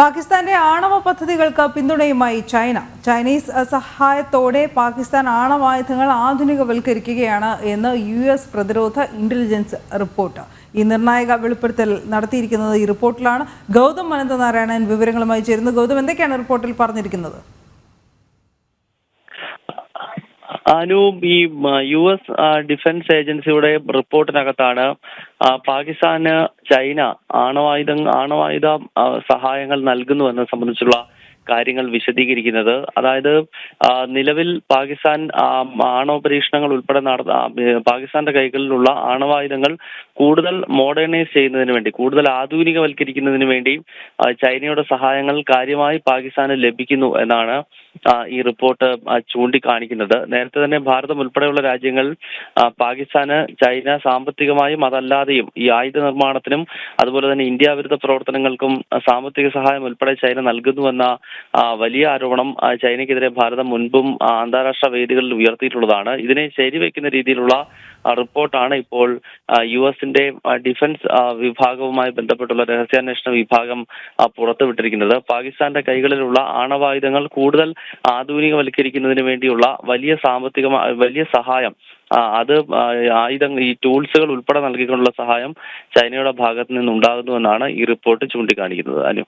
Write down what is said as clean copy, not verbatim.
പാകിസ്ഥാന്റെ ആണവ പദ്ധതികൾക്ക് പിന്തുണയുമായി ചൈനീസ് സഹായത്തോടെ പാകിസ്ഥാൻ ആണവായുധങ്ങൾ ആധുനികവൽക്കരിക്കുകയാണ് എന്ന് US പ്രതിരോധ ഇന്റലിജൻസ് റിപ്പോർട്ട്. ഈ നിർണായക വെളിപ്പെടുത്തൽ നടത്തിയിരിക്കുന്നത് ഈ റിപ്പോർട്ടിലാണ്. ഗൗതം അനന്തനാരായണൻ വിവരങ്ങളുമായി ചേരുന്നു. ഗൗതം, എന്തൊക്കെയാണ് റിപ്പോർട്ടിൽ പറഞ്ഞിരിക്കുന്നത്? ഈ US ഡിഫൻസ് ഏജൻസിയുടെ റിപ്പോർട്ടിനകത്താണ് പാകിസ്ഥാന് ചൈന ആണവായുധ സഹായങ്ങൾ നൽകുന്നുവെന്നത് സംബന്ധിച്ചുള്ള കാര്യങ്ങൾ വിശദീകരിക്കുന്നത്. അതായത് നിലവിൽ പാകിസ്ഥാൻ ആണവ പരീക്ഷണങ്ങൾ ഉൾപ്പെടെ പാകിസ്ഥാന്റെ കൈകളിലുള്ള ആണവായുധങ്ങൾ കൂടുതൽ മോഡേണൈസ് ചെയ്യുന്നതിന് വേണ്ടി, കൂടുതൽ ആധുനികവൽക്കരിക്കുന്നതിന് വേണ്ടി ചൈനയുടെ സഹായങ്ങൾ കാര്യമായി പാകിസ്ഥാന് ലഭിക്കുന്നു എന്നാണ് ഈ റിപ്പോർട്ട് ചൂണ്ടിക്കാണിക്കുന്നത്. നേരത്തെ തന്നെ ഭാരതം ഉൾപ്പെടെയുള്ള രാജ്യങ്ങൾ പാകിസ്ഥാന് ചൈന സാമ്പത്തികമായും അതല്ലാതെയും ഈ ആയുധ നിർമ്മാണത്തിനും അതുപോലെ തന്നെ ഇന്ത്യ വിരുദ്ധ പ്രവർത്തനങ്ങൾക്കും സാമ്പത്തിക സഹായം ഉൾപ്പെടെ ചൈന നൽകുന്നുവെന്ന വലിയ ആരോപണം ചൈനയ്ക്കെതിരെ ഭാരതം മുൻപും അന്താരാഷ്ട്ര വേദികളിൽ ഉയർത്തിയിട്ടുള്ളതാണ്. ഇതിനെ ശരിവെക്കുന്ന രീതിയിലുള്ള റിപ്പോർട്ടാണ് ഇപ്പോൾ US-ന്റെ ഡിഫൻസ് വിഭാഗവുമായി ബന്ധപ്പെട്ടുള്ള രഹസ്യാന്വേഷണ വിഭാഗം പുറത്തുവിട്ടിരിക്കുന്നത്. പാകിസ്ഥാന്റെ കൈകളിലുള്ള ആണവായുധങ്ങൾ കൂടുതൽ ആധുനികവൽക്കരിക്കുന്നതിന് വേണ്ടിയുള്ള വലിയ സഹായം, അത് ഈ ടൂൾസുകൾ ഉൾപ്പെടെ നൽകിക്കൊണ്ടുള്ള സഹായം ചൈനയുടെ ഭാഗത്ത് നിന്നുണ്ടാകുന്നുവെന്നാണ് ഈ റിപ്പോർട്ട് ചൂണ്ടിക്കാണിക്കുന്നത്.